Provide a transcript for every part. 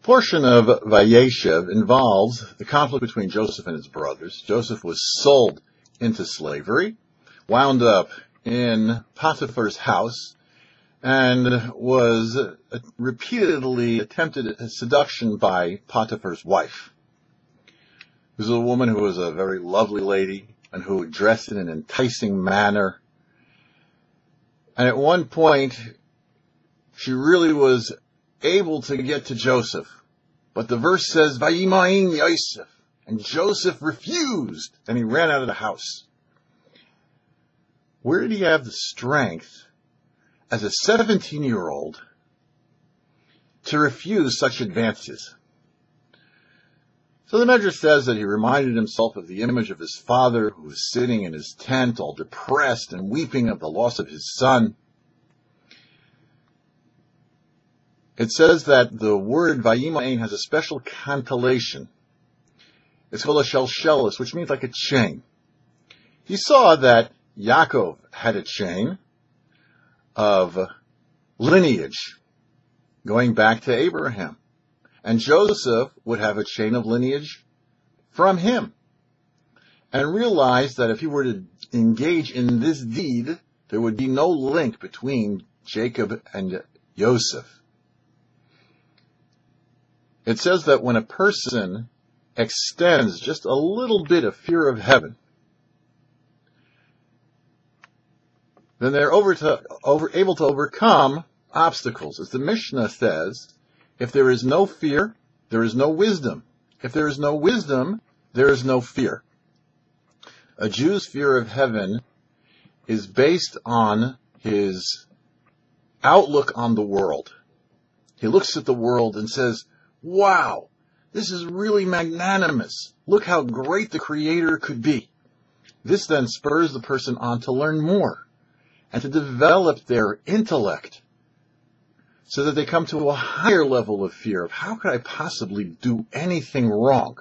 Portion of Vayeshev involves the conflict between Joseph and his brothers. Joseph was sold into slavery, wound up in Potiphar's house, and was repeatedly attempted seduction by Potiphar's wife. This was a woman who was a very lovely lady and who dressed in an enticing manner. And at one point, she really was able to get to Joseph. But the verse says, Vayimain Yosef. And Joseph refused, and he ran out of the house. Where did he have the strength as a 17-year-old to refuse such advances? So the Medrash says that he reminded himself of the image of his father, who was sitting in his tent, all depressed and weeping of the loss of his son. It says that the word Vayimain has a special constellation. It's called a shelshelis, which means like a chain. He saw that Yaakov had a chain of lineage going back to Abraham. And Joseph would have a chain of lineage from him. And realized that if he were to engage in this deed, there would be no link between Jacob and Joseph. It says that when a person extends just a little bit of fear of heaven, then they're able to overcome obstacles. As the Mishnah says, if there is no fear, there is no wisdom. If there is no wisdom, there is no fear. A Jew's fear of heaven is based on his outlook on the world. He looks at the world and says, wow, this is really magnanimous. Look how great the Creator could be. This then spurs the person on to learn more and to develop their intellect so that they come to a higher level of fear of how could I possibly do anything wrong?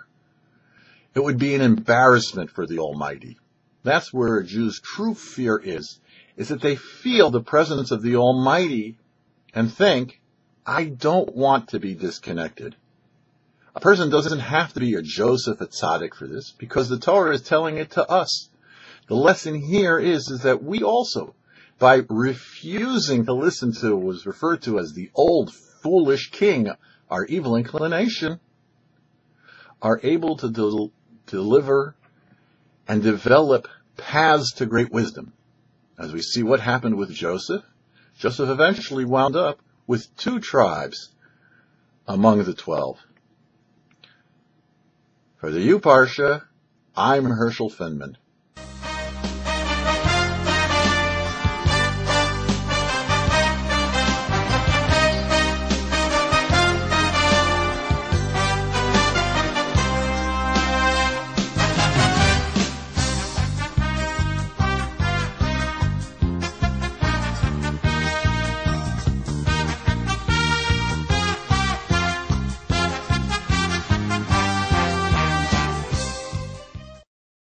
It would be an embarrassment for the Almighty. That's where a Jew's true fear is that they feel the presence of the Almighty and think, I don't want to be disconnected. A person doesn't have to be a Joseph, a tzaddik for this, because the Torah is telling it to us. The lesson here is that we also, by refusing to listen to what was referred to as the old foolish king, our evil inclination, are able to deliver and develop paths to great wisdom. As we see what happened with Joseph, Joseph eventually wound up with 2 tribes among the 12. For the YouParsha, I'm Herschel Finman.